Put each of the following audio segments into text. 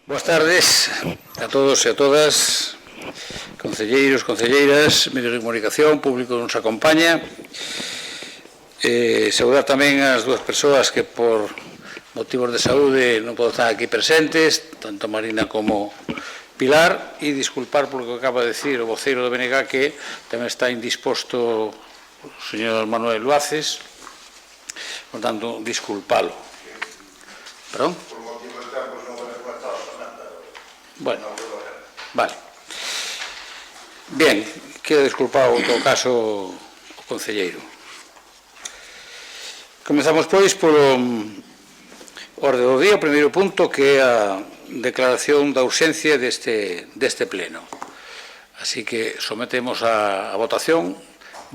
Boas tardes a todos e a todas, concelleiros, concelleiras, medios de comunicación, público que nos acompaña. Saudar tamén as dúas persoas que por motivos de saúde non poden estar aquí presentes, tanto Marina como Pilar, e disculpar por lo que acaba de decir o voceiro do BNG, que tamén está indisposto o señor Manuel Luaces, por tanto, disculpalo. Perdón? Bueno, vale. Bien, queda disculpado en todo caso o concelleiro. Comezamos, pois, polo orde do día, o primeiro punto, que é a declaración da urxencia deste pleno. Así que sometemos a votación.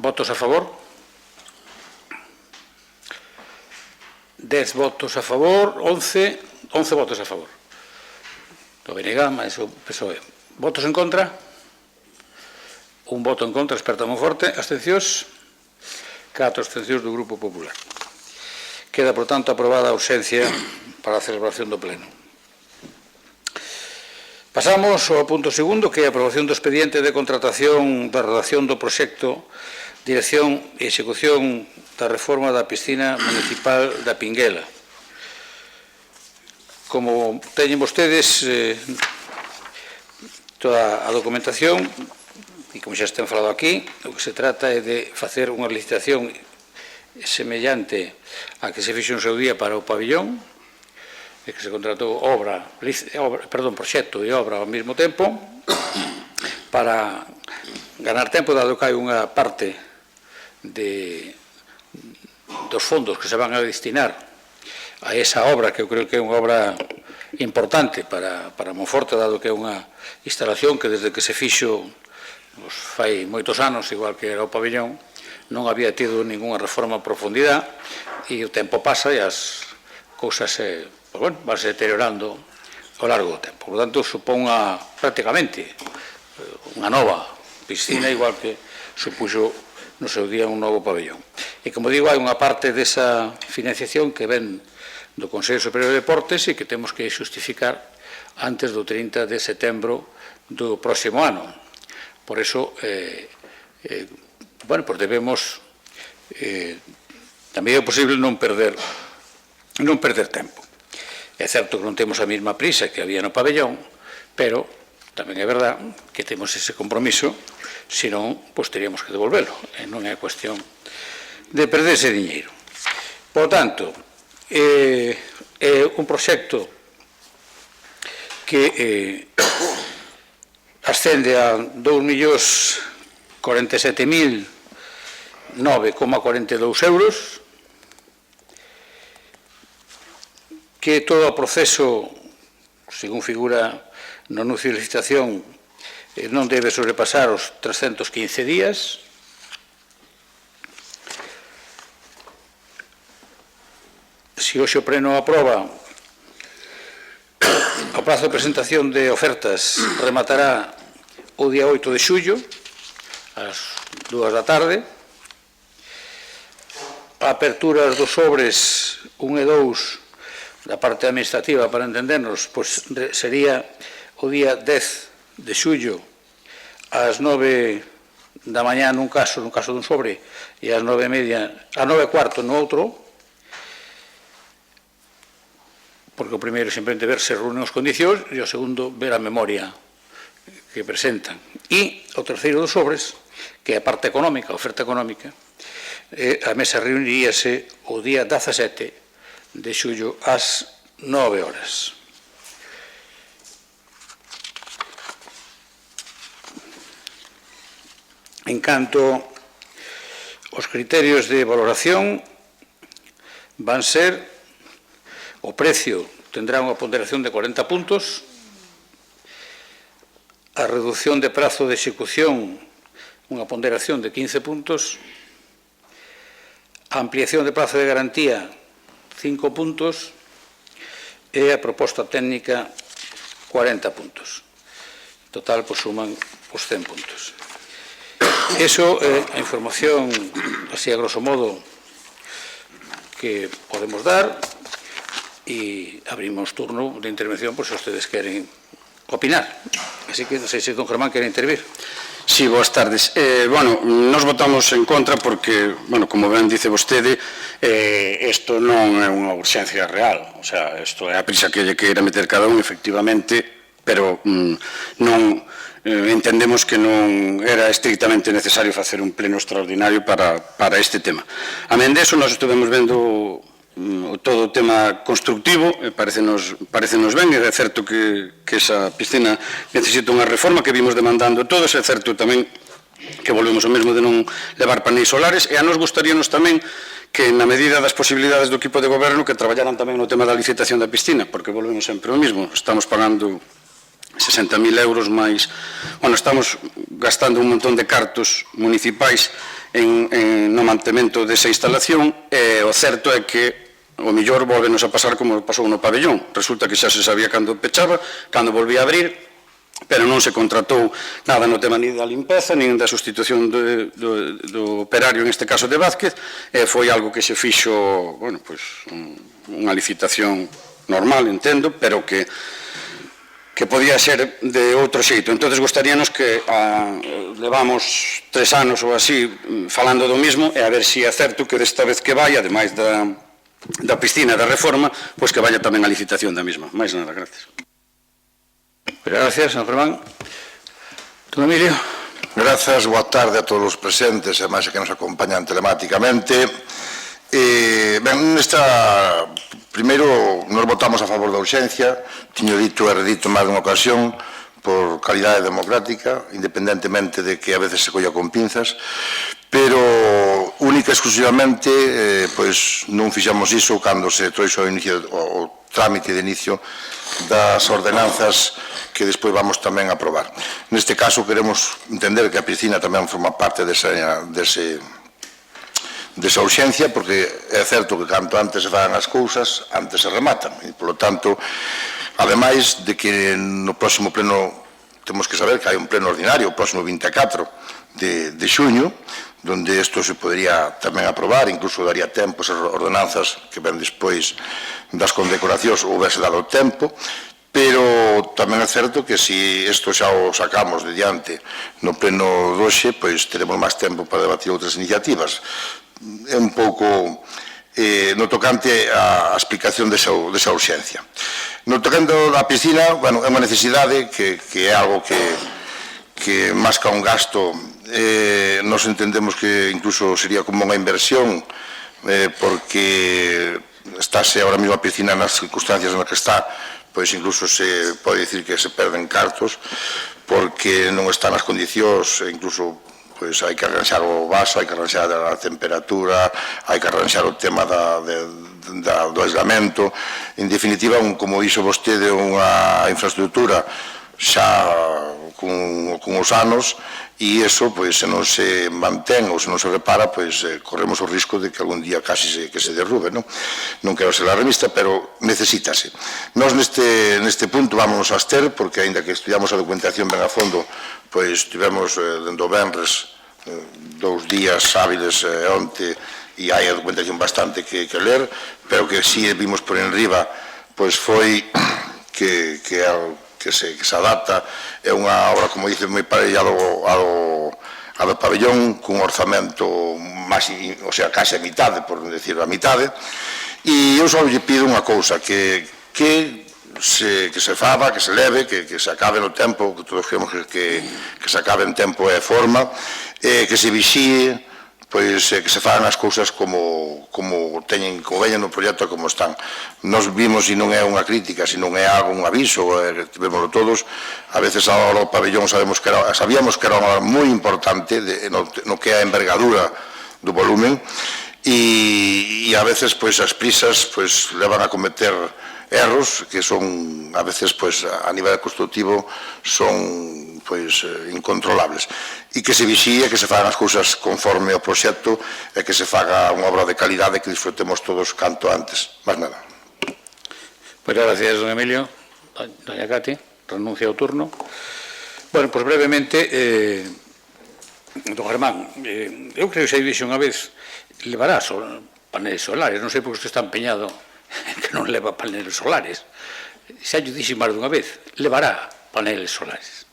Votos a favor? 10 votos a favor, 11 votos a favor. Do BNG, máis o PSOE. Votos en contra? Un voto en contra, esperta moi forte. Abstencións? 4 abstencións do Grupo Popular. Queda, por tanto, aprobada a urxencia para a celebración do pleno. Pasamos ao punto segundo, que é a aprobación do expediente de contratación da redacción do proxecto Dirección e Execución da reforma da piscina municipal da Pinguela. Como teñen vostedes toda a documentación, e como xa estén falado aquí, o que se trata é de facer unha licitación semellante a que se fixo en seu día para o pabillón, e que se contratou proxecto e obra ao mesmo tempo, para ganar tempo, dado que hai unha parte dos fondos que se van a destinar a esa obra, que eu creo que é unha obra importante para Monforte, dado que é unha instalación que desde que se fixo fai moitos anos, igual que era o pabillón, non había tido ninguna reforma a profundidade, e o tempo pasa e as cousas van se deteriorando ao largo do tempo. Por tanto, supón prácticamente unha nova piscina, igual que supuxo no seu día un novo pabillón. E, como digo, hai unha parte desa financiación que ven do Consello Superior de Deportes e que temos que xustificar antes do 30 de setembro do próximo ano. Por iso, debemos, tamén é posible non perder tempo. É certo que non temos a mesma prisa que había no pabellón, pero tamén é verdad que temos ese compromiso, senón, pois teríamos que devolvelo. Non é cuestión de perder ese diñeiro. Por tanto, é un proxecto que ascende a 2.047.009,42 euros, que todo o proceso, según figura no anuncio de licitación, non debe sobrepasar os 315 días. Se hoxe o pleno aproba, o prazo de presentación de ofertas rematará o día 8 de xullo, ás 2 da tarde. A apertura dos sobres 1 e 2 da parte administrativa, para entendernos, pois sería o día 10 de xullo ás 9 da mañá nun caso dun sobre, e ás 9:30, ás 9:15 no outro, porque o primeiro simplemente ver se reúnen as condicións e o segundo ver a memoria que presentan. E o terceiro dos sobres, que é a parte económica, a oferta económica, a mesa reuniríase o día 17 de xullo ás 9 horas. En canto aos criterios de valoración, van ser: o precio tendrá unha ponderación de 40 puntos, a reducción de prazo de execución unha ponderación de 15 puntos, a ampliación de prazo de garantía 5 puntos e a proposta técnica 40 puntos. En total, suman os 100 puntos. Iso é a información, así a grosso modo, que podemos dar. y abrimos turno de intervención por si ustedes quieren opinar. Así que non sei se don Germán quere intervir. Sí, boas tardes. Bueno, nos votamos en contra porque, bueno, como ben dice vostede, isto non é unha urxencia real. O sea, isto é a prisa que lle queira meter cada un, efectivamente, pero non entendemos que non era estrictamente necesario facer un pleno extraordinario para este tema. A men deso, nós estuvemos vendo todo o tema constructivo, parecenos ben, é certo que esa piscina necesita unha reforma que vimos demandando todos, é certo tamén que volvemos ao mesmo de non levar paneis solares, e a nos gustaríanos tamén que na medida das posibilidades do equipo de goberno que traballaran tamén no tema da licitación da piscina, porque volvemos sempre ao mesmo, estamos pagando 60.000 euros máis, bueno, estamos gastando un montón de cartos municipais no mantemento desa instalación, e o certo é que o mellor volvenos a pasar como pasou no pabellón. Resulta que xa se sabía cando pechaba, cando volvía a abrir, pero non se contratou nada no tema ni da limpeza, nin da sustitución do operario, en este caso de Vázquez, e foi algo que se fixo, bueno, pois, unha licitación normal, entendo, pero que podía ser de outro xeito. Entón, gostaríanos que levamos 3 anos ou así falando do mismo, e a ver se é certo que desta vez que vai, ademais da piscina da reforma, pois que vaya tamén a licitación da mesma. Mais nada, gracias. Gracias, don Germán. Don Emilio. Grazas, boa tarde a todos os presentes e máis que nos acompañan telemáticamente. Primeiro, nos votamos a favor da urxencia, tiño dito e redito máis dunha ocasión, por calidade democrática, independentemente de que a veces se colla con pinzas, pero única e exclusivamente pois non fixamos iso cando se trouxo o trámite de inicio das ordenanzas que despois vamos tamén a aprobar. Neste caso queremos entender que a piscina tamén forma parte desa urxencia, porque é certo que canto antes se fan as cousas, antes se rematan, e polo tanto, ademais de que no próximo pleno temos que saber que hai un pleno ordinario, o próximo 24 de xuño, donde isto se podría tamén aprobar, incluso daría tempo esas ordenanzas que ven despois das condecoracións, houvese dado tempo, pero tamén é certo que se isto xa o sacamos de diante no pleno doxe, pois teremos máis tempo para debatir outras iniciativas. É un pouco no tocante á explicación desa urxencia. No tocante da piscina, bueno, é unha necesidade que é algo que máis que un gasto, nos entendemos que incluso sería como unha inversión, porque estáse ahora mesmo a piscina nas circunstancias nas que está, pois incluso se pode dicir que se perden cartos, porque non está nas condicións, incluso pois hai que arranxar o vaso, hai que arranxar a temperatura, hai que arranxar o tema do aislamento. En definitiva, como dixo vostede, unha infraestructura xa con os anos, e iso, pois, se non se mantén ou se non se repara, pois corremos o risco de que algún día casi que se derrube, non? Non quero ser alarmista, pero necesítase. Nós neste punto vamos a abster, porque aínda que estudiamos a documentación ben a fondo, pois tivemos dende o venres 2 días hábiles onte, e hai a documentación bastante que ler, pero que si vimos por enriba, pois foi que se adapta, é unha obra, como dice, moi parellado ao pabellón, cun orzamento máis, o sea, case a mitade, por non decir a mitade, e eu só lle pido unha cousa, que se faga, que se leve, que se acabe no tempo, que todos queremos que se acabe en tempo e forma, que se vixíe, pois que se fagan as cousas como veñen no proxecto, como están. Nos vimos, e non é unha crítica, sino é algo, un aviso, vemoslo todos, a veces a hora do pabellón sabíamos que era unha moi importante no que é a envergadura do volumen, e a veces as prisas levan a cometer erros que son, a veces, a nivel constructivo, son incontrolables, e que se vixíe, que se fagan as cousas conforme ao proxecto, e que se faga unha obra de calidade que disfrutemos todos canto antes. Más nada. Pues gracias, don Emilio. Doña Cati, renuncia ao turno. Bueno, pues brevemente, don Germán, eu creo que xa dixo unha vez, levará paneles solares, non sei porque usted está empeñado que non leva paneles solares. Xa lle dixen máis dunha vez, levará paneles solares.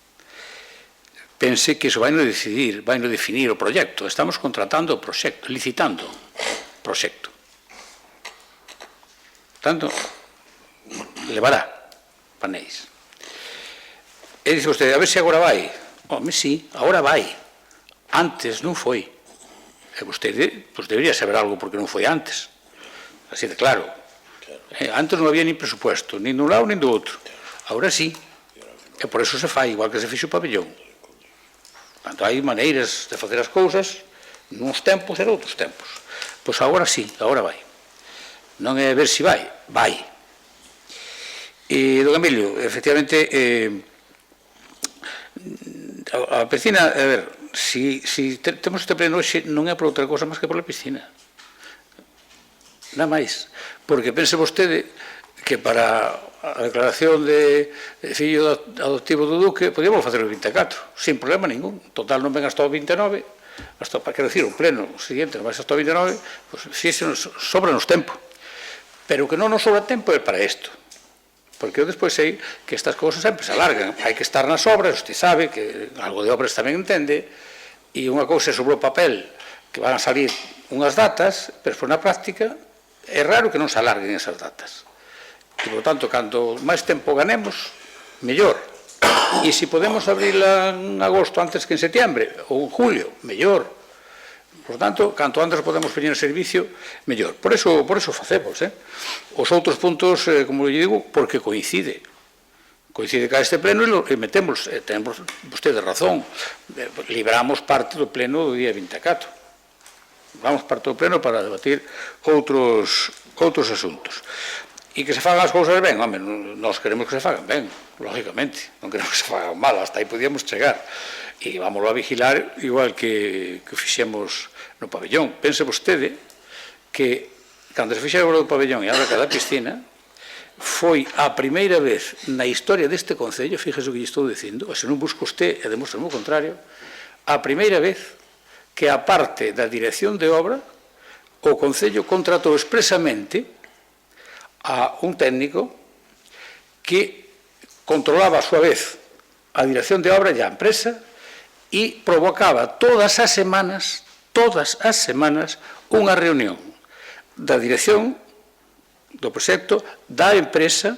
Pense que iso vai no decidir, vai no definir o proxecto. Estamos contratando o proxecto, licitando o proxecto. Portanto, levará panéis. E dice vostede, a ver se agora vai. Home, sí, agora vai. Antes non foi. E vostede, pues, debería saber algo porque non foi antes. Así de claro. Antes non había nin presupuesto, nin dun lado nin do outro. Agora sí. E por eso se fai, igual que se fixo o pabellón. Portanto, hai maneiras de facer as cousas nuns tempos e noutros tempos. Pois agora sí, agora vai. Non é ver se vai, vai. E, don Emilio, efectivamente, a piscina, a ver, si temos este pleno hoxe, non é por outra cosa máis que por a piscina. Nada máis. Porque pense vostede que para a declaración de fillo adoptivo do Duque podíamos facer o 24, sin problema ningún. Total non ven hasta o 29, quero dicir, o pleno siguiente non vai hasta o 29, pues, sobra nos tempo. Pero que non nos sobra tempo é para isto. Porque eu despois sei que estas cousas sempre se alargan. Hai que estar nas obras, usted sabe que algo de obras tamén entende, e unha cousa é sobre o papel que van a salir unhas datas, pero na práctica é raro que non se alarguen esas datas. E, por tanto, canto máis tempo ganemos, mellor. E se podemos abrirla en agosto antes que en setiembre, ou en julio, mellor. Por tanto, canto antes podemos poñer en servicio, mellor. Por eso facemos. Os outros puntos, como lle digo, porque coincide. Coincide ca este pleno e metemos, tenemos vostede razón, libramos parte do pleno do día 24. Vamos parte do pleno para debatir outros asuntos. E que se fagan as cousas ben, home, nós queremos que se fagan ben, lógicamente, non queremos que se fagan mal, hasta aí podíamos chegar. E vámoslo a vigilar igual que fixemos no pabellón. Pense vostede que, cando se fixera o pabellón e agora cada piscina, foi a primeira vez na historia deste Concello, fíjese o que lle estou dicindo, se non busco usted e demostra o contrario, a primeira vez que a parte da dirección de obra o Concello contratou expresamente a un técnico que controlaba a súa vez a dirección de obra e a empresa e provocaba todas as semanas unha reunión da dirección do proxecto, da empresa,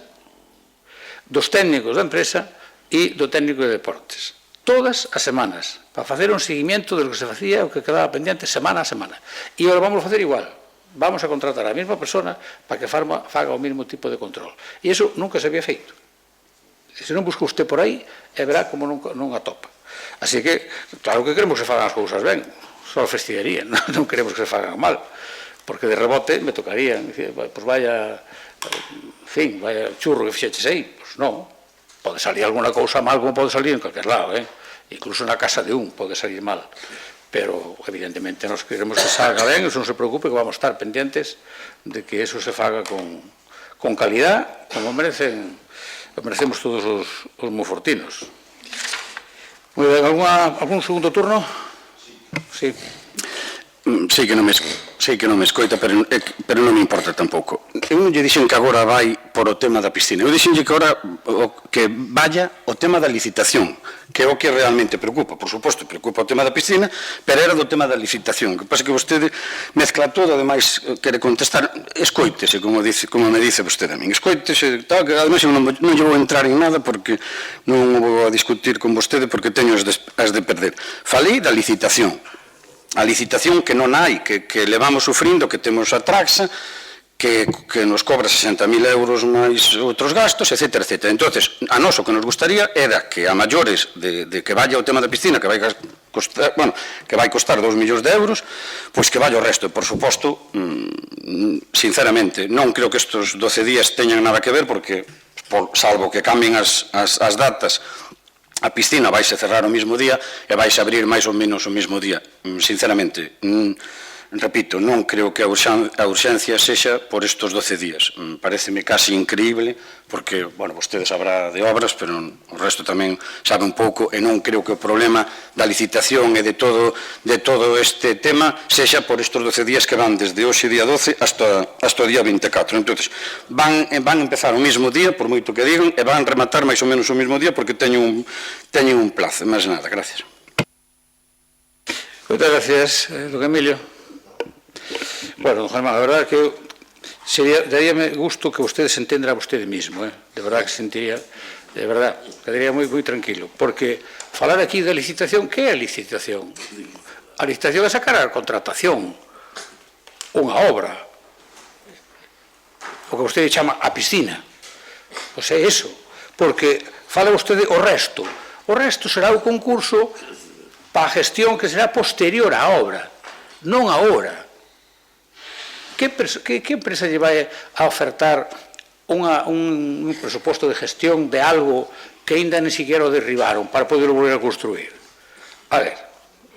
dos técnicos da empresa e do técnico de deportes. Todas as semanas, para facer un seguimiento de lo que se facía, o que quedaba pendiente semana a semana. E agora vamos a facer igual. Vamos a contratar a mesma persona para que faga o mesmo tipo de control. E iso nunca se había feito. Se non busca usted por aí, e verá como non atopa. Así que, claro que queremos que se fagan as cousas ben, só festidaría, non queremos que se fagan mal, porque de rebote me tocaría, pois vaya, en fin, vaya churro que fixeches aí, pois non, pode salir alguna cousa mal como pode salir en calquer lado, incluso na casa de un pode salir mal. Pero, evidentemente, nos queremos que salga ben, eso non se preocupe, que vamos a estar pendientes de que eso se faga con calidad, como merecemos todos os monfortinos. Moi ben, algún segundo turno? Sí. Sei que non me escoita, pero non me importa tampouco. Eu non lle dixen que agora vai por o tema da piscina. Eu dixenlle que agora que vaya o tema da licitación, que é o que realmente preocupa. Por suposto, preocupa o tema da piscina, pero era do tema da licitación. O que pasa que vostede mezcla todo, ademais quere contestar, escoítese, como me dice vostede a min. Escoítese, tal, que ademais non lle vou entrar en nada porque non vou a discutir con vostede porque teño as de perder. Falei da licitación. A licitación que non hai, que levamos sufrindo, que temos a Traxa, que nos cobra 60.000 euros máis outros gastos, etc. Entonces, a nós o que nos gustaría era que a maiores de que vaya o tema da piscina, que vai costar 2 millóns de euros, pois que vaya o resto. E, por suposto, sinceramente, non creo que estes 12 días teñan nada que ver, porque, salvo que cambien as datas, a piscina vaise cerrar o mesmo día e vaise abrir máis ou menos o mesmo día. Sinceramente, repito, non creo que a urxencia sexa por estes 12 días. Pareceme casi increíble, porque, bueno, vostede sabrá de obras, pero o resto tamén sabe un pouco, e non creo que o problema da licitación e de todo este tema sexa por estes 12 días que van desde hoxe día 12 hasta o día 24. Entón, van empezar o mesmo día, por moito que digan, e van rematar máis ou menos o mesmo día, porque teñen un plazo. Máis nada, gracias. Moitas gracias, don Emilio. Bueno, don Germán, a verdade que daríame gusto que vostede se entendera a vostede mismo, de verdade que sentiría, de verdade, quedaría moi tranquilo, porque falar aquí da licitación, que é a licitación? A licitación é sacar a contratación, unha obra, o que vostede chama a piscina, pois é iso, porque fala vostede o resto será o concurso para a gestión que será posterior á obra, non a obra. Que empresa lle vai a ofertar un presuposto de gestión de algo que ainda ni siquiera o derribaron para poder volver a construir? A ver,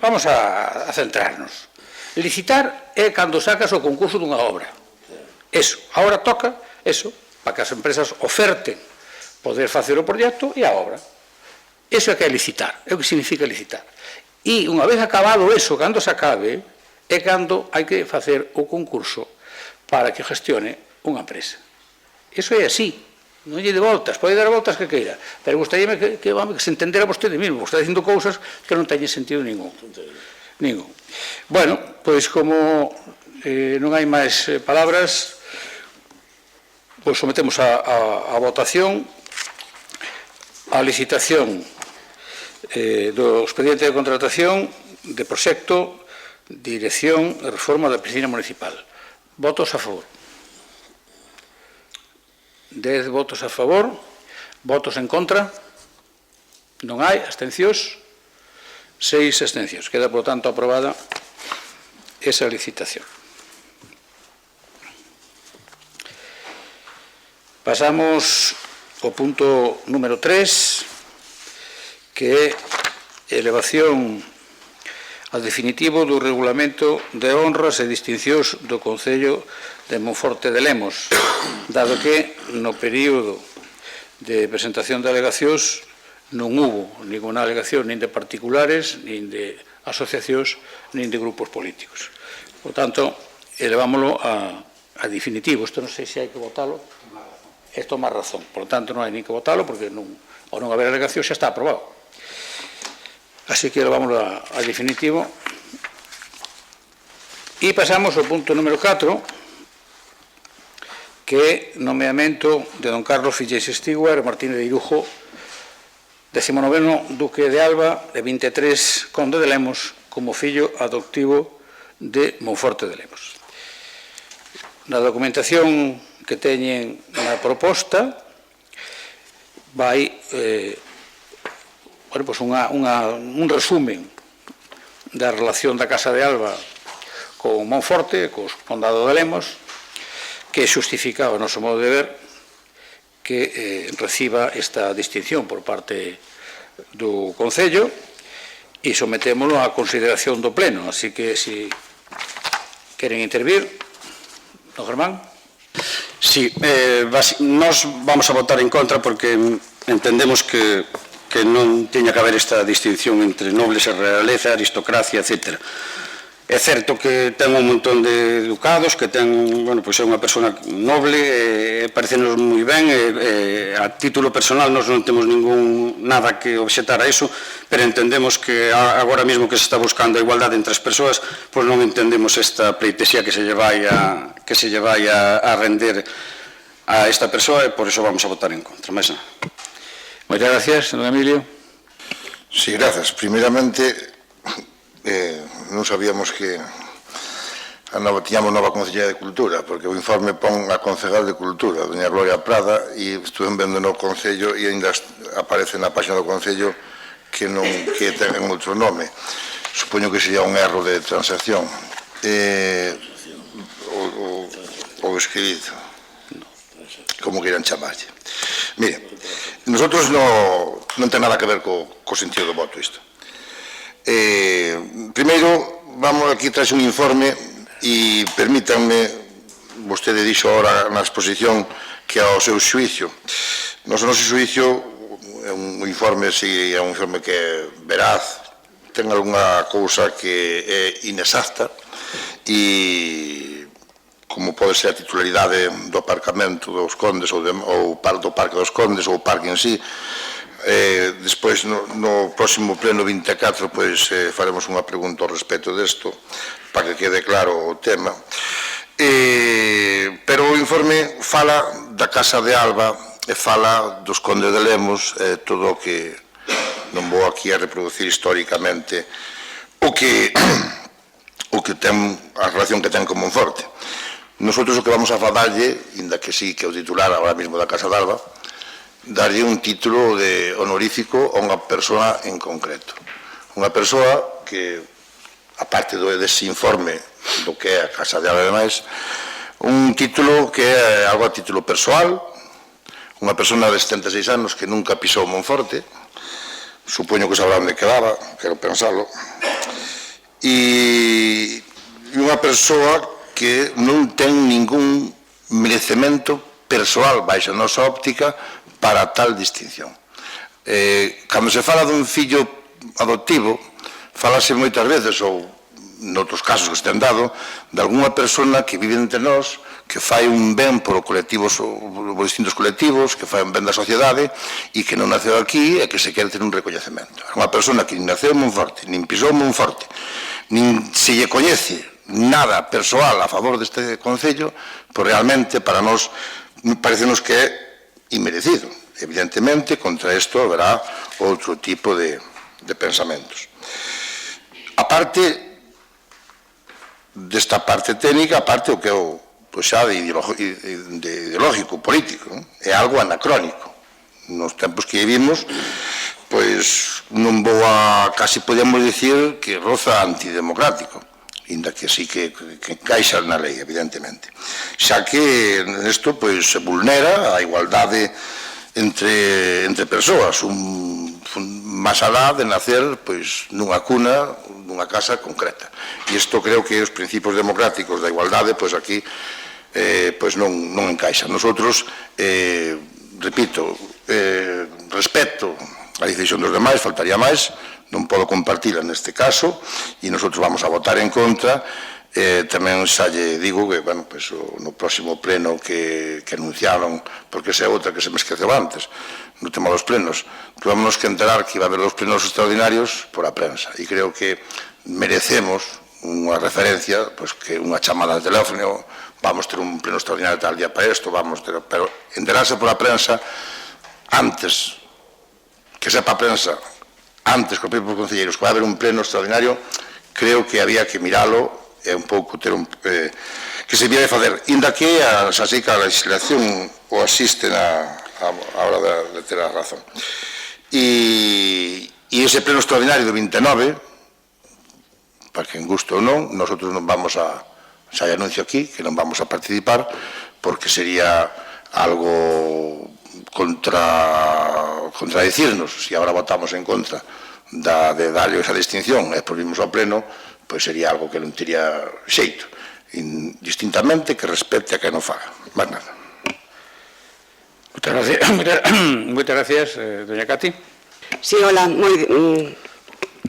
vamos a centrarnos. Licitar é cando sacas o concurso dunha obra. Eso, agora toca eso, para que as empresas oferten poder facer o proxecto e a obra. Eso é que é licitar, é o que significa licitar. E unha vez acabado eso, cando se acabe, é cando hai que facer o concurso para que gestione unha empresa. Iso é así, non lle de voltas, pode dar voltas que queira, pero gustaríame que se entendera vostede mesmo, está dicindo cousas que non teñen sentido ningún. Bueno, pois como non hai máis palabras, pois sometemos a votación a licitación do expediente de contratación de proxecto dirección e reforma da piscina municipal. Votos a favor. 10 votos a favor. Votos en contra. Non hai. Abstencións. 6 abstencións. Queda, por tanto, aprobada esa licitación. Pasamos ao punto número 3, que é elevación a definitivo do regulamento de honras e distincións do Concello de Monforte de Lemos, dado que no período de presentación de alegacións non hubo ninguna alegación nin de particulares, nin de asociacións, nin de grupos políticos. Por tanto, elevámoslo a definitivo. Isto non sei se hai que votalo. Isto é má razón. Por tanto, non hai nin que votalo, porque ao non haber alegación xa está aprobado. Así que levámoslo a definitivo. E pasamos ao punto número 4, que é nomeamento de don Carlos Fillés Stiguer Martínez de Irujo, 19º Duque de Alba e 23 Conde de Lemos, como fillo adoptivo de Monforte de Lemos. Na documentación que teñen na proposta vai un resumen da relación da Casa de Alba con Monforte, co Condado de Lemos, que xustifica, ao noso modo de ver, que reciba esta distinción por parte do Concello e sometémolo á consideración do Pleno. Así que, se queren intervir, don Germán. Sí, nós vamos a votar en contra porque entendemos que non teña que haber esta distinción entre nobles e realeza, aristocracia, etc. É certo que ten un montón de ducados, que ten, bueno, pois é unha persona noble, parecenos moi ben, a título personal nós non temos nada que obxetar a iso, pero entendemos que agora mesmo que se está buscando a igualdade entre as persoas, pois non entendemos esta pleitesía que se lle vai a render a esta persoa, e por iso vamos a votar en contra. Máis nada. Moitas gracias, don Emilio. Sí, grazas. Primeiramente, non sabíamos que tiñamos nova Concellería de Cultura, porque o informe pon a Concegal de Cultura, doña Gloria Prada, e estuve vendo no Concello e ainda aparece na página do Concello que ten outro nome. Supoño que sería un erro de transacción. O escrito, como queiran chamarlle. Mire, nosotros non ten nada que ver co sentido do voto isto. Primeiro, aquí traxe un informe E permítanme, vostede dixo ahora na exposición que ao seu xuicio. No noso xuicio é un informe, si é un informe que é veraz, ten algunha cousa que é inexacta e como pode ser a titularidade do aparcamento dos Condes ou do Parque dos Condes ou o parque en sí. Despois no próximo pleno 24 faremos unha pregunta ao respecto desto para que quede claro o tema. Pero o informe fala da Casa de Alba e fala dos Condes de Lemos, todo o que non vou aquí a reproducir históricamente o que ten a relación que ten con Monforte. Nosotros o que vamos a falarlle, inda que sí que o titular ahora mismo da Casa de Alba, darlle un título honorífico a unha persoa en concreto. Unha persoa que, aparte dese informe do que é a Casa de Alba e demais, un título que é algo a título persoal, unha persona de 76 anos que nunca pisou Monforte, supoño que sabrá onde quedaba, quero pensarlo, e unha persoa que non ten ningún merecemento persoal baixo a nosa óptica para tal distinción. Cando se fala dun fillo adoptivo, falase moitas veces, ou noutros casos que se ten dado, de algunha persona que vive entre nós, que fai un ben por distintos colectivos, que fai un ben da sociedade e que non naceu aquí e que se quere ter un recoñecemento. É unha persona que nin naceu en Monforte, nin pisou en Monforte, nin se lle coñece nada persoal a favor deste concello, pois realmente para nós parecenos que é inmerecido. Evidentemente, contra isto haberá outro tipo de pensamentos. A parte desta parte técnica, a parte o que é o xa de ideológico, político, é algo anacrónico. Nos tempos que vivimos, pois non vou a, casi podemos dicir que roza antidemocrático, inda que sí que encaixa na lei, evidentemente. Xa que nesto se vulnera a igualdade entre persoas, máis alá de nacer nunha cuna, nunha casa concreta. E isto creo que os principios democráticos da igualdade, aquí non encaixan. Nosotros, repito, respeto a decisión dos demais, faltaría máis, non podo compartila neste caso, e nosotros vamos a votar en contra. Tamén xa lle digo que, no próximo pleno que anunciaron, porque esa é outra que se me esqueceu antes, no tema dos plenos, tuvamos que enterar que iba a haber os plenos extraordinarios por a prensa, e creo que merecemos unha referencia, que unha chamada de teléfono, vamos ter un pleno extraordinario tal día para isto, pero enterarse por a prensa antes, que sepa a prensa, antes que os propios concelleiros, que vai haber un pleno extraordinario, creo que había que miralo e un pouco ter que se vía de fazer, inda que a legislación o asiste a hora de ter a razón. E ese pleno extraordinario do 29, para que en gusto ou non, nosotros non vamos a, xa anuncio aquí, que non vamos a participar, porque sería algo contradicirnos. Se agora votamos en contra de darle esa distinción e volvimos ao pleno, pois sería algo que non tería xeito. Distintamente que respete a que non faga. Más nada. Moitas gracias, doña Cati. Sí, hola,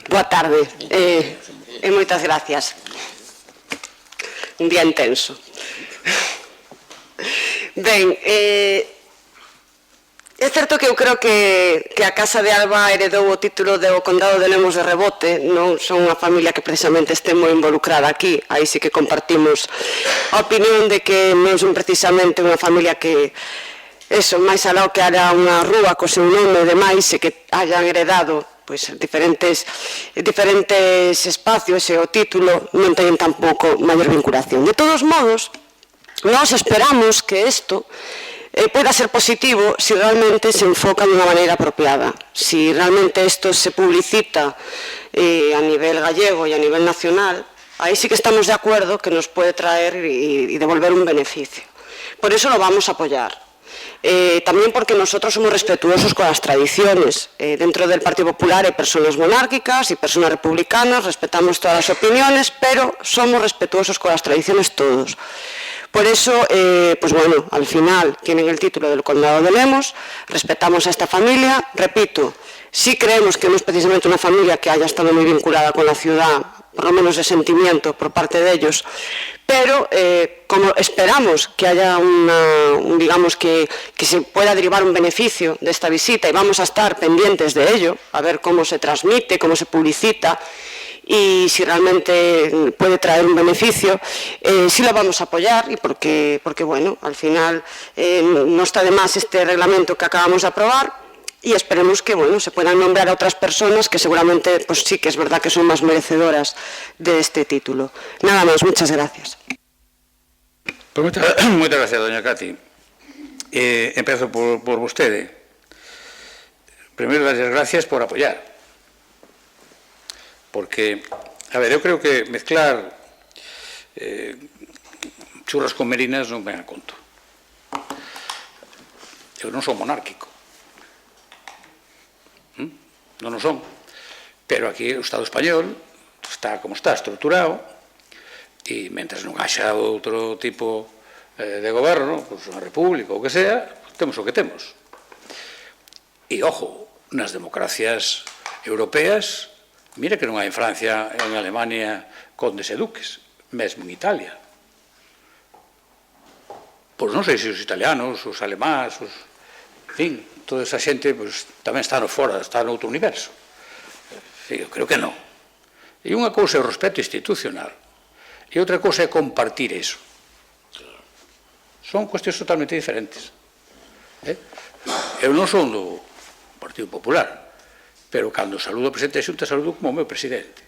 boa tarde e moitas gracias. Un día intenso. Ben, é certo que eu creo que a Casa de Alba heredou o título do Condado de Lemos de rebote, non son unha familia que precisamente este moi involucrada aquí, aí sí que compartimos a opinión de que non son precisamente unha familia que, máis alá o que hara unha rúa co seu nome e demais, e que hayan heredado diferentes espacios e o título non teñen tampouco maior vinculación. De todos modos, nós esperamos que isto pueda ser positivo si realmente se enfoca de unha maneira apropiada. Si realmente isto se publicita a nivel gallego e a nivel nacional, aí sí que estamos de acuerdo que nos puede traer y devolver un beneficio. Por eso lo vamos a apoyar. también porque nosotros somos respetuosos con las tradiciones. Dentro del Partido Popular hay personas monárquicas y personas republicanas, respetamos todas las opiniones, pero somos respetuosos con las tradiciones todos. Por eso, pues bueno, al final tienen el título del Condado de Lemos, respetamos a esta familia, repito, sí creemos que no es precisamente una familia que haya estado muy vinculada con la ciudad, por lo menos de sentimiento por parte de ellos, pero como esperamos que haya digamos que se pueda derivar un beneficio de esta visita y vamos a estar pendientes de ello, a ver cómo se transmite, cómo se publicita y si realmente puede traer un beneficio, sí lo vamos a apoyar y porque bueno, al final no está de más este reglamento que acabamos de aprobar y esperemos que bueno, se puedan nombrar a otras personas que seguramente pues sí que es verdad que son más merecedoras de este título. Nada más, muchas gracias. Pues muchas gracias, doña Cati. Empezo por vostede. Primeiro, dar as gracias por apoyar. Porque, a ver, eu creo que mezclar churras con merinas non ven a conto. Eu non son monárquico. Non o son. Pero aquí o Estado español está como está, estruturado, e mentres non haxa outro tipo de goberno, pues, unha república ou que sea, temos o que temos. E, ojo, nas democracias europeas, mira que non hai en Francia, en Alemania, condes e duques, mesmo en Italia. Pois non sei se os italianos, os alemáns, en fin, toda esa xente pues, tamén está no fora, está no outro universo. Eu creo que non. E unha cousa é o respeto institucional, e outra cousa é compartir eso. Son cuestións totalmente diferentes. Eu non son do Partido Popular, pero cando saludo ao presidente da Xunta saludo como o meu presidente,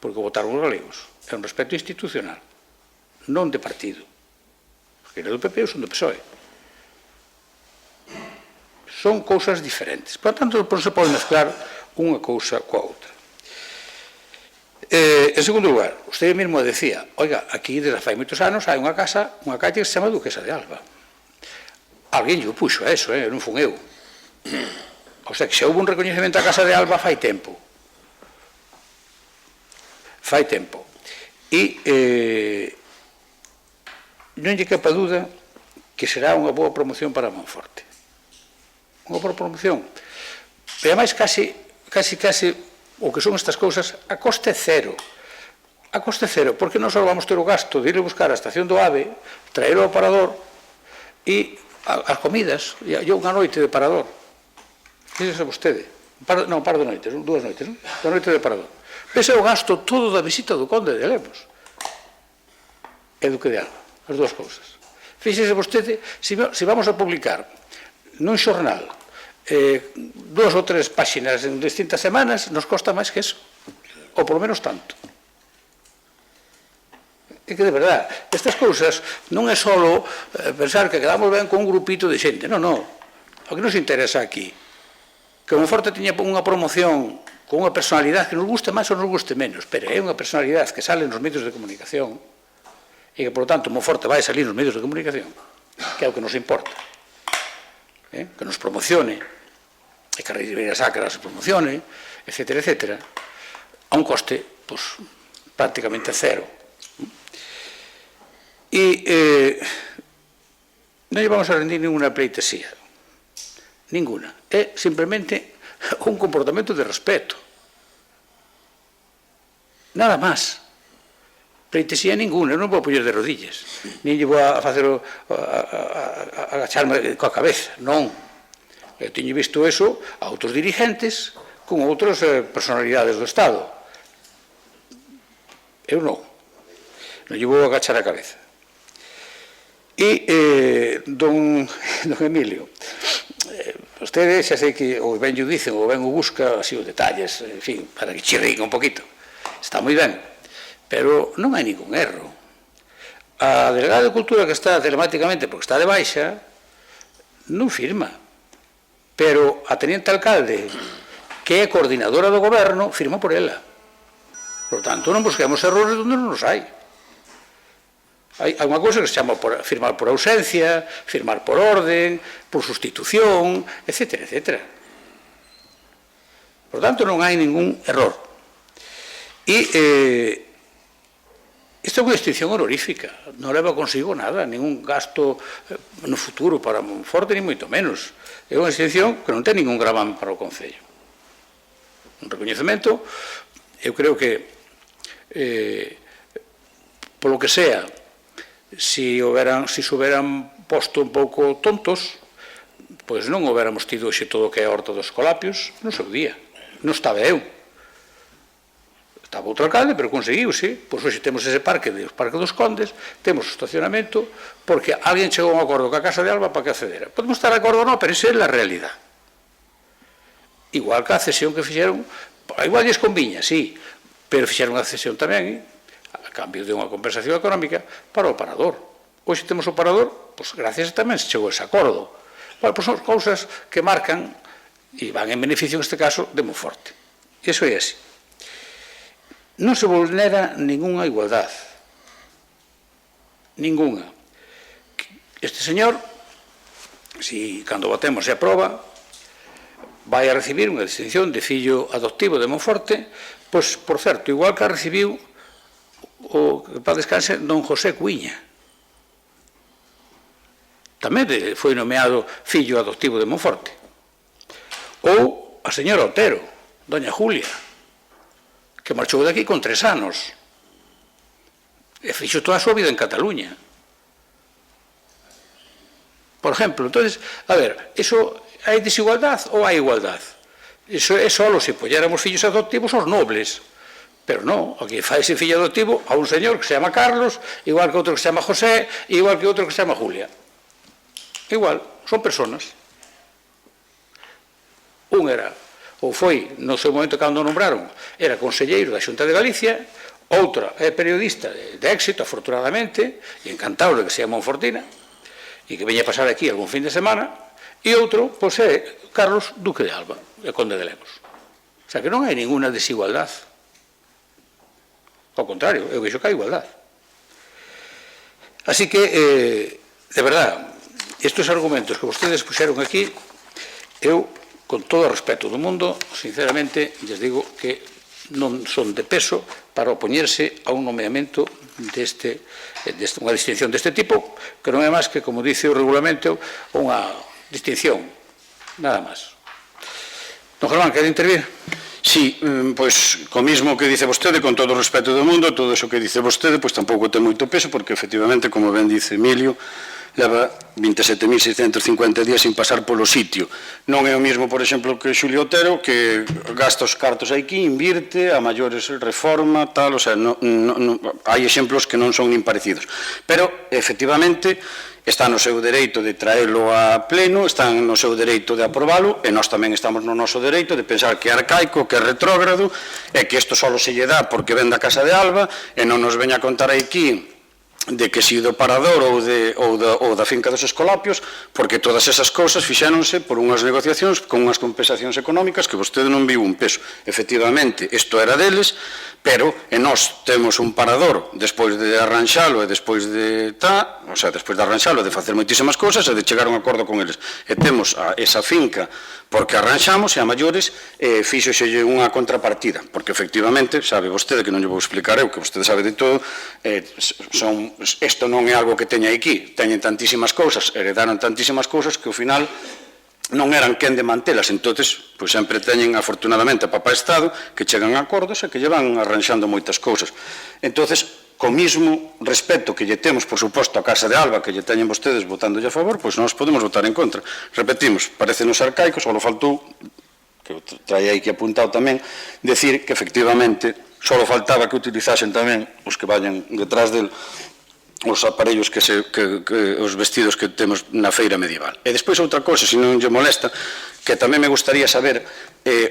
porque votaron os galegos. É un respeto institucional, non de partido. Porque era do PP ou son do PSOE. Son cousas diferentes. Por tanto, non se pode mezclar unha cousa coa outra. En segundo lugar, usted mesmo decía, oiga, aquí desde fai moitos anos hai unha casa, unha calle que se chama Duquesa de Alba. Alguén lle puxo a eso, non fun eu. O sea, que xa houve un recoñecemento a Casa de Alba fai tempo. Fai tempo. E non lle quepa dúda que será unha boa promoción para Monforte. Unha boa promoción. E ademais, casi o que son estas cousas, a coste cero. A coste cero, porque non só vamos ter o gasto de ir a buscar a estación do AVE, traer o aparador e as comidas, e unha noite de parador. Fíxese vostede, non, par de noites, dúas noites, non? Da noite de parador. Ese é o gasto todo da visita do Conde de Lemos e Duque de Alba, as dúas cousas. Fíxese vostede, se vamos a publicar nun xornal 2 ou 3 páxinas en distintas semanas, nos costa máis que eso, ou por menos tanto. É que de verdad, estas cousas non é só pensar que quedamos ben con un grupito de xente, non. O que nos interesa aquí que Monforte tiña unha promoción con unha personalidade que nos guste máis ou nos guste menos, pero é unha personalidade que sale nos medios de comunicación e que, por lo tanto, Monforte vai salir nos medios de comunicación, que é o que nos importa, que nos promocione, e que a Ribeira Sacra se promocione, etcétera, etcétera, a un coste, pues, prácticamente cero. E non lle vamos a rendir ninguna pleitesía. Ninguna. É simplemente un comportamento de respeto. Nada máis. Pleitesía ninguna, non vou poñer de rodillas. Nin lle vou a facer agacharme coa cabeza. Non. Eu teño visto eso a outros dirigentes con outras personalidades do Estado. Eu non. Non lle vou agachar a cabeza. E don Emilio, vostede xa sei que ou ben o dicen ou ben o busca así os detalles, en fin, para que chirrique un poquito, está moi ben, pero non hai ningún erro. A delegada de Cultura que está telemáticamente porque está de baixa non firma, pero a teniente alcalde que é coordinadora do goberno firma por ela. Por tanto, non busquemos errores onde non os hai. Hai unha cousa que se chama firmar por ausencia, firmar por orden, por sustitución, etc., etc. Por tanto, non hai ningún error. E isto é unha extinción honorífica, non leva consigo nada, ningún gasto no futuro para Monforte, ni moito menos. É unha extinción que non ten ningún gravame para o Concello. Un recoñecemento, eu creo que, polo que sea, se se houberan posto un pouco tontos, pois non houbéramos tido xe todo o que é a Horta dos Escolapios no seu día. Non estaba eu. Estaba outro alcalde, pero conseguiuse. Pois hoxe temos ese parque dos Condes, temos o estacionamento, porque alguén chegou a un acordo ca Casa de Alba para que accedera. Podemos estar de acordo ou non, pero esa é a realidade. Igual que a cesión que fixeron, igual lles conviña, sí, pero fixeron a cesión tamén, a cambio de unha compensación económica, para o parador. Hoxe temos o parador, pois gracias tamén se chegou a ese acordo. Bueno, pois son cousas que marcan e van en beneficio, neste caso, de Monforte. Iso é así. Non se vulnera ninguna igualdade. Ninguna. Este señor, si cando votemos se aproba, vai a recibir unha distinción de fillo adoptivo de Monforte, pois, por certo, igual que a recibiu o que para descanse don José Cuiña. Tamén foi nomeado fillo adoptivo de Monforte. Ou a señora Otero, doña Julia, que marchou daqui con 3 anos e fixo toda a súa vida en Cataluña. Por exemplo, entonces, a ver, iso hai desigualdade ou hai igualdade? Iso é só se polléramos fillos adoptivos aos nobles. Pero non, aquí faise fillo adoptivo a un señor que se chama Carlos, igual que outro que se chama José, igual que outro que se chama Julia. Igual, son personas. Un era, ou foi, no seu momento cando o nombraron, era conselleiro da Xunta de Galicia, outra é periodista de éxito, afortunadamente, e encantado de que sea monfortina, e que veña a pasar aquí algún fin de semana, e outro, pois é Carlos Duque de Alba, e Conde de Lemos. O sea, que non hai ninguna desigualdade. Ao contrario, eu vexo que hai igualdade. Así que, de verdad, estes argumentos que vostedes puxeron aquí, eu, con todo o respeto do mundo, sinceramente, lles digo que non son de peso para opoñerse a un nomeamento unha distinción deste tipo, que non é máis que, como dice o regulamento, unha distinción, nada máis. Don Germán, quere intervir? Sí, pois, co mismo que dice vostede, con todo o respeto do mundo, todo iso que dice vostede, pois tampouco ten moito peso, porque efectivamente, como ben dice Emilio, leva 27.650 días sin pasar polo sitio. Non é o mismo, por exemplo, que Xulio Otero, que gasta os cartos aquí, invirte, a maiores reforma, tal, o sea, hai exemplos que non son nin parecidos. Pero, efectivamente, está no seu dereito de traelo a pleno, está no seu dereito de aprobalo, e nós tamén estamos no noso dereito de pensar que é arcaico, que é retrógrado, e que isto só se lle dá porque ven da Casa de Alba, e non nos veña a contar aquí de que si do Parador ou da finca dos Escolapios, porque todas esas cousas fixéronse por unhas negociacións con unhas compensacións económicas que vostede non viu un peso. Efectivamente, isto era deles, pero nós temos un Parador despois de arranxalo e despois de despois de arranxalo, de facer moitísimas cousas e de chegar a un acordo con eles. E temos esa finca porque arranxamos e a maiores fíxoxelle unha contrapartida, porque efectivamente, sabe vostede, que non lle vou explicar eu, que vostede sabe de todo, isto non é algo que teña aquí, teñen tantísimas cousas, heredaron tantísimas cousas que ao final non eran quen de mantelas, entonces pois sempre teñen afortunadamente a papá Estado que chegan a acordos e que lle van arranxando moitas cousas. Entonces, co mismo respeto que lle temos, por suposto, a Casa de Alba, que lle teñen vostedes votándolle a favor, pois nós podemos votar en contra. Repetimos, parecen os arcaicos, só faltou, que traía aí que apuntado tamén, decir que efectivamente só faltaba que utilizasen tamén os que vayan detrás del os aparellos os vestidos que temos na feira medieval. E despois outra cousa, se non lle molesta, que tamén me gustaría saber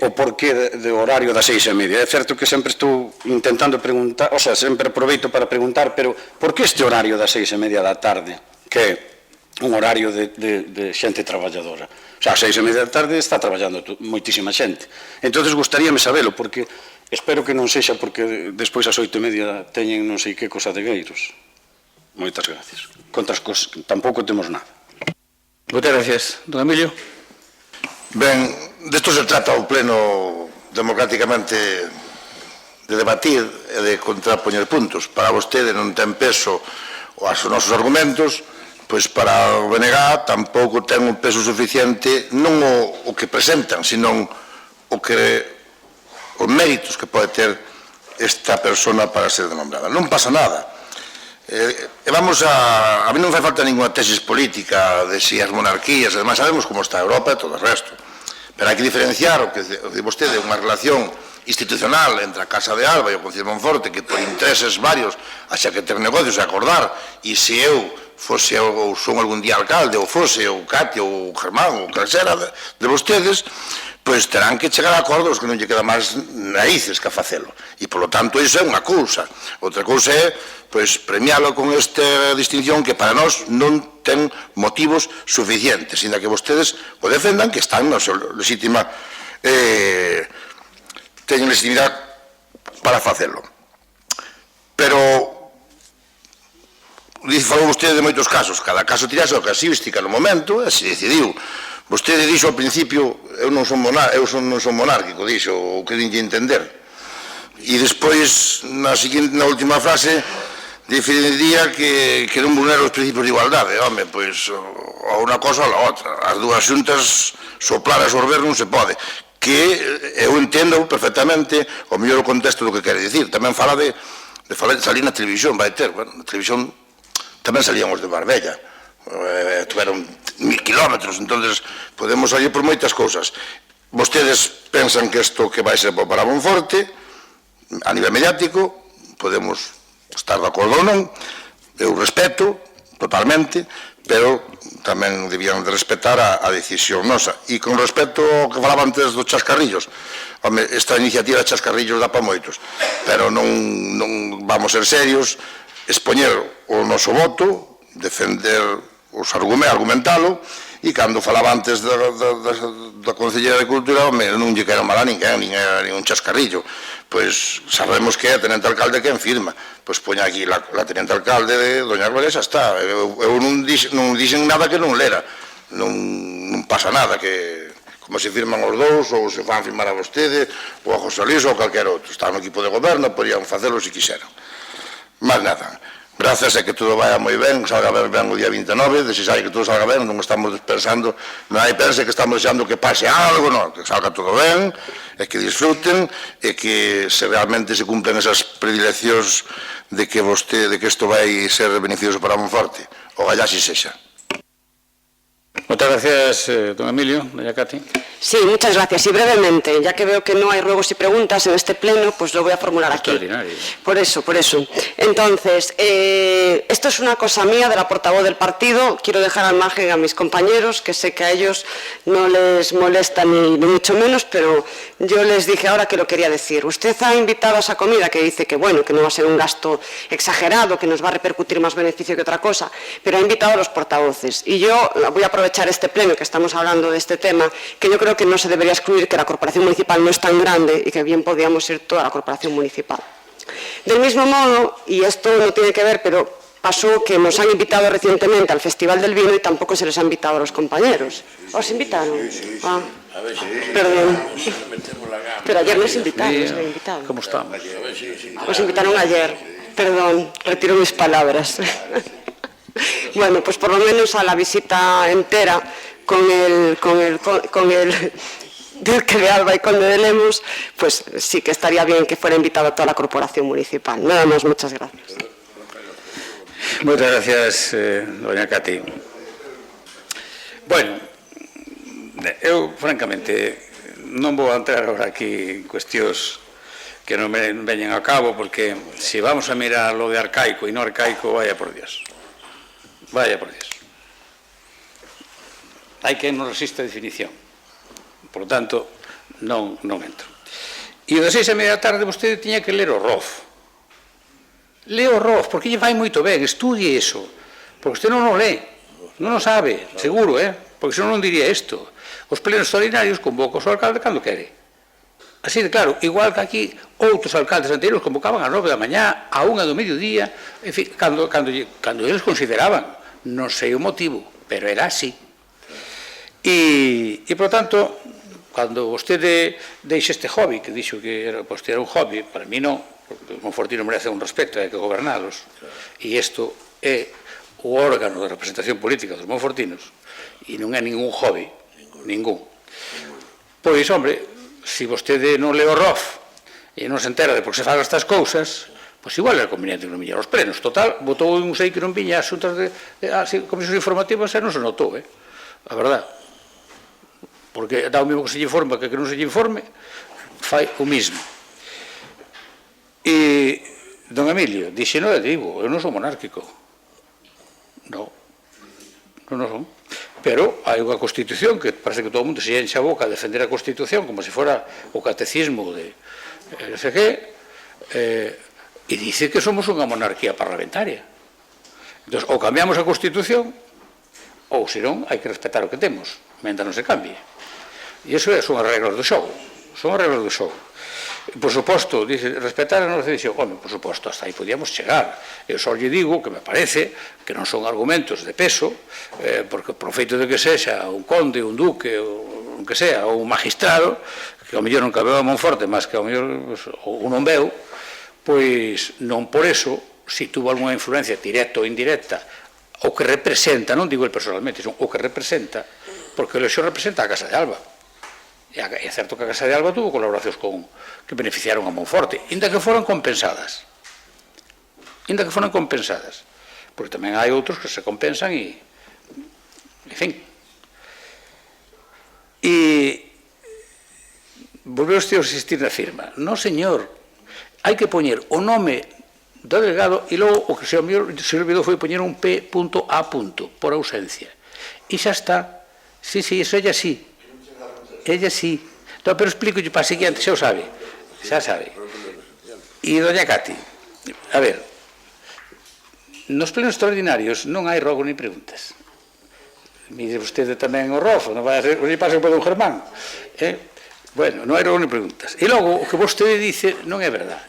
o porqué do horario das 6:30. É certo que sempre estou intentando preguntar, o sea, sempre aproveito para preguntar, pero por que este horario das 6:30 da tarde, que é un horario de xente traballadora? O sea, a 6:30 da tarde está traballando moitísima xente. Entón, gustaríame sabelo, porque espero que non sexa porque despois as 8:30 teñen non sei que cosa de gueiros. Moitas gracias. Contas cosas que tampouco temos nada. Moitas gracias. Don Emilio. Ben, desto se trata o pleno democráticamente de debatir e de contrapoñer puntos. Para vostede non ten peso os nosos argumentos, pois para o BNG tampouco ten un peso suficiente non o que presentan, senón os méritos que pode ter esta persona para ser denombrada. Non pasa nada. A mí non fai falta ninguna tesis política de si as monarquías, además sabemos como está Europa e todo o resto, pero hai que diferenciar o que de vostede unha relación institucional entre a Casa de Alba e o Concello de Monforte, que por intereses varios haxa que ter negocios e acordar, e se eu fose ou son algún día alcalde, ou fose o Cati ou o Germán ou calxera de vostedes, pois terán que chegar a acordos que non lle queda máis raíces que a facelo. E, polo tanto, iso é unha cousa. Outra cousa é, pois, premialo con esta distinción que para nós non ten motivos suficientes, ainda que vostedes o defendan, que están na súa legítima teñen legitimidade para facelo. Pero falou vostede de moitos casos, cada caso tirase a casuística no momento e se decidiu. Vostede dixo ao principio, eu non son monárquico, dixo, o que dinlle entender. E despois, na última frase, definiría que non vulnera os principios de igualdade. Home, pois, ou unha cosa ou a outra. As dúas xuntas soplar e sorber non se pode. Que eu entendo perfectamente o mellor contexto do que quere dicir. Tamén fala de salir na televisión, vai ter. Bueno, na televisión tamén salíamos de Marbella. Tuveron 1000 kilómetros, entonces podemos salir por moitas cousas. Vostedes pensan que isto que vai ser para Monforte a nivel mediático, podemos estar de acordo ou non, eu respeto totalmente, pero tamén debían de respetar a decisión nosa. E con respecto ao que falaba antes dos chascarrillos, home, esta iniciativa de chascarrillos dá para moitos, pero non vamos ser serios, expoñer o noso voto, defender argumentalo, e cando falaba antes da Concelleira de Cultura, non lle quero mal a ninguén, nin un chascarrillo, pois sabemos que é a tenente alcalde quen firma, pois poña aquí la tenente alcalde de Doña Gloria, xa está, eu non dixen nada que non lera, non pasa nada, que como se firman os dous, ou se fan firmar a vostede, ou a José Luis, ou calquer outro, está no equipo de goberno, podían facelo se quixeran, máis nada. Grazas a que todo vaya moi ben, salga ben o día 29, desexai que todo salga ben, non estamos pensando, non hai pense que estamos desexando que pase algo, non, que salga todo ben, e que disfruten, e que se realmente se cumplen esas predileccións de que isto vai ser beneficioso para Monforte, o gallá si sexa. Muchas gracias, don Emilio. Doña Cati. Sí, muchas gracias. Y brevemente, ya que veo que no hay ruegos y preguntas en este pleno, pues lo voy a formular aquí. Por eso. Entonces, esto es una cosa mía, de la portavoz del partido. Quiero dejar al margen a mis compañeros, que sé que a ellos no les molesta ni mucho menos, pero yo les dije ahora que lo quería decir. Usted ha invitado a esa comida que dice que, bueno, que no va a ser un gasto exagerado, que nos va a repercutir más beneficio que otra cosa, pero ha invitado a los portavoces. Y yo voy a aprovechar este pleno que estamos hablando de este tema, que yo creo que no se debería excluir que la corporación municipal no es tan grande y que bien podríamos ir toda la corporación municipal. Del mismo modo, y esto no tiene que ver, pero pasó que nos han invitado recientemente al Festival del Vino y tampoco se les ha invitado a los compañeros. ¿Os invitaron? Ah, perdón. Pero ayer nos invitaron. ¿Cómo estamos? Os invitaron ayer. Perdón, retiro mis palabras. Bueno, pues por lo menos a la visita entera con el Duque de Alba y Conde de Lemos, pues sí que estaría bien que fuera invitado a toda la corporación municipal. Nada más, muchas gracias. Muchas gracias, doña Cati. Bueno, eu, francamente, non vou entrar agora aquí en cuestións que non veñen a cabo, porque se vamos a mirar lo de arcaico e non arcaico, vaya por Dios. Vaya por Dios. Hai que non resiste a definición. Por lo tanto, non entro. E o de 6:30 da tarde vostede tiña que ler o ROF. Leo o ROF, porque lle vai moito ben, estudie iso. Porque usted non o lee, non o sabe, seguro, porque senón non diría isto. Os plenos extraordinarios convoca o seu alcalde cando quere. Así de claro, igual que aquí outros alcaldes anteriores convocaban a 9 da mañá, a 1 do mediodía, en fin, cando eles consideraban, non sei o motivo, pero era así. E por tanto, cando vostede deixa este hobby, que dixo que era un hobby, para mí non, porque o Monfortino merece un respeto, hai que gobernalos, e isto é o órgano de representación política dos monfortinos, e non é ningún hobby, ningún. Pois, hombre, se vostede non le o ROF e non se entera de por que se fan estas cousas, pois igual era conveniente que non viñera aos plenos. Total, votou un sei que non viña as xuntas de comisións informativas e non se notou, a verdad. Porque dá o mesmo que se lle informa que non se lle informe, fai o mismo. E, don Emilio, dixe, non é digo, eu non sou monárquico. Non son. Pero hai unha Constitución que parece que todo o mundo se enche a boca a defender a Constitución como se fora o catecismo de non sei que, e dice que somos unha monarquía parlamentaria. Entón, ou cambiamos a Constitución, ou senón hai que respetar o que temos, mentre non se cambie. E iso son as regras do xogo. Son as regras do xogo. Por suposto, dice, respetar a nosa decisión. Home, por suposto, hasta aí podíamos chegar. Eu só lle digo que me parece que non son argumentos de peso, porque por feito de que sexa un conde, un duque, ou un que sea, ou un magistrado, que ao mellor non cabeu a Monforte, mas que ao mellor ou non veu, pois non por eso, se tuvo alguna influencia directa ou indirecta, o que representa, non digo el personalmente, son o que representa, porque o Lexo representa a Casa de Alba. E é certo que a Casa de Alba tuvo colaboracións que beneficiaron a Monforte, inda que foran compensadas. Porque tamén hai outros que se compensan e, en fin. E volveu usted a insistir na firma. Non, señor, hai que poñer o nome do delegado e logo o que se olvidou foi poñer un P.A. por ausencia. E xa está. Sí, iso ella sí. Ella sí. No, pero explico para a seguinte, xa o sabe. Xa sabe. E doña Cati, a ver, nos plenos extraordinarios non hai rogo ni preguntas. Mire vostede tamén o ROF, non vai a ser, non lle pasa por don Germán. Bueno, non hai rogo ni preguntas. E logo, o que vostede dice non é verdade.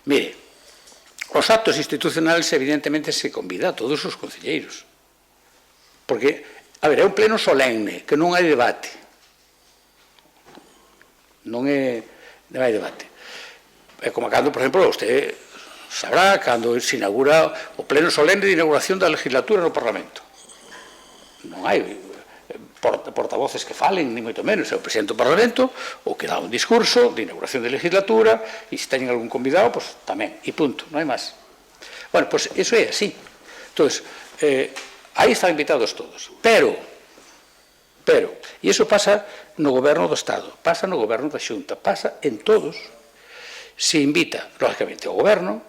Mire, os actos institucionales evidentemente se convida a todos os concelleiros. Porque, a ver, é un pleno solemne, que non hai debate. Non hai debate. É como cando, por exemplo, usted sabrá cando se inaugura o pleno solemne de inauguración da legislatura no Parlamento. Non hai portavoces que falen, ni moito menos, é o presidente do Parlamento o que dá un discurso de inauguración de legislatura e se teñen algún convidado, pois tamén, e punto, non hai máis. Bueno, pois iso é así. Entón, aí están invitados todos, pero, e iso pasa no goberno do Estado, pasa no goberno da Xunta, pasa en todos, se invita, lógicamente, ao goberno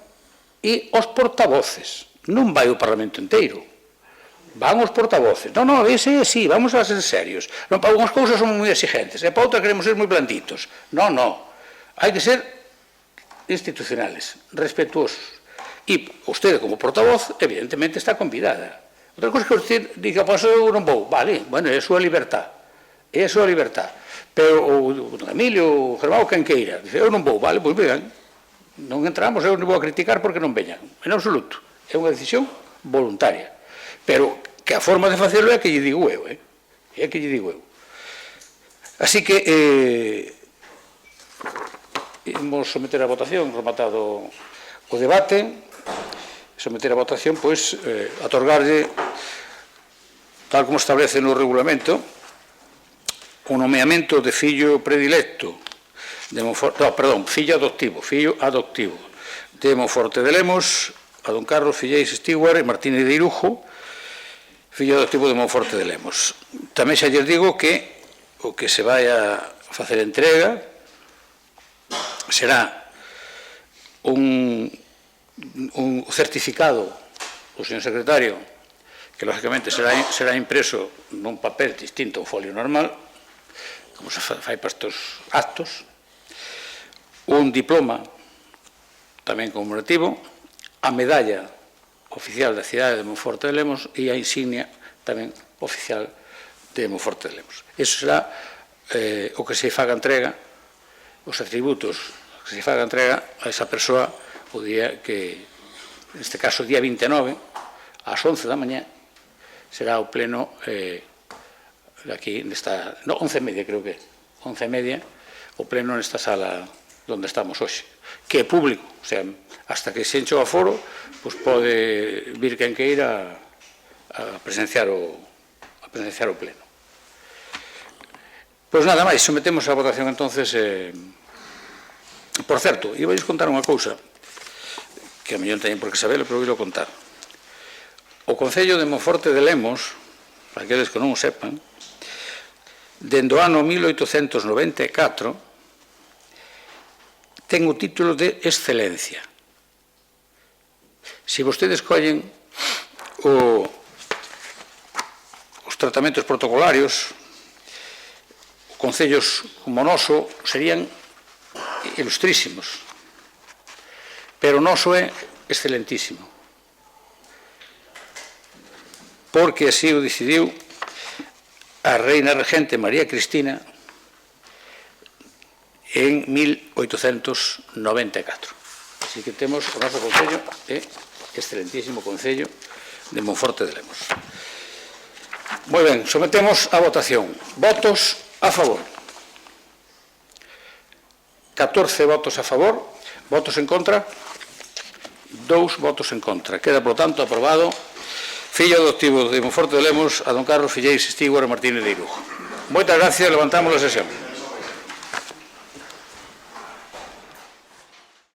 e os portavoces, non vai o Parlamento inteiro, van os portavoces, non, ese é así, vamos a ser serios, non, para unhas cousas somos moi exigentes, e para outras queremos ser moi blanditos, non, hai que ser institucionales, respetuosos, e vostede como portavoz, evidentemente, está convidada. Outra cosa que usted diga, pois eu non vou, vale, bueno, é a súa libertad, pero o don Emilio, o Germán, quen queira, dice, eu non vou, vale, pois vean, non entramos, eu non vou a criticar porque non veñan, en absoluto, é unha decisión voluntaria, pero que a forma de facelo é que lle digo eu, Así que imos someter a votación, rematado o debate, someter a votación, pois, atorgarlle, tal como establece no regulamento, o nomeamento de fillo predilecto, fillo adoptivo, de Monforte de Lemos, a don Carlos Filleix Stewart e Martínez de Irujo, fillo adoptivo de Monforte de Lemos. Tamén xa lles digo que o que se vai a facer entrega será un certificado do señor secretario, que lógicamente será impreso nun papel distinto ao folio normal, como se fai para estes actos, un diploma tamén conmemorativo, a medalla oficial da cidade de Monforte de Lemos e a insignia tamén oficial de Monforte de Lemos. Iso será o que se faga entrega os atributos que se faga entrega a esa persoa o día que, neste caso, día 29, ás 11 da mañá, será o pleno aquí, nesta, no, 11:30 creo que, 11:30, o pleno nesta sala onde estamos hoxe, que é público, o sea, hasta que se enche o aforo, pois pode vir quen queira a presenciar o pleno. Pois nada máis, sometemos a votación entonces. Por certo, iba a contar unha cousa que a mellor teñen por que saberlo, pero vou contar. O Concello de Monforte de Lemos, para aqueles que non o sepan, dende o ano 1894 ten o título de excelencia. Se vostedes collen os tratamentos protocolarios, concellos como o noso serían ilustrísimos, pero o noso é excelentísimo, porque así o decidiu a reina regente María Cristina en 1894. Así que temos o noso concello, excelentísimo concello de Monforte de Lemos. Moi ben, sometemos a votación. Votos a favor. 14 votos a favor, votos en contra, 2 votos en contra. Queda, por tanto, aprobado fillo adoptivo de Monforte de Lemos a don Carlos Filleis Estíguara Martínez de Irujo. Moitas gracias, levantamos a sesión.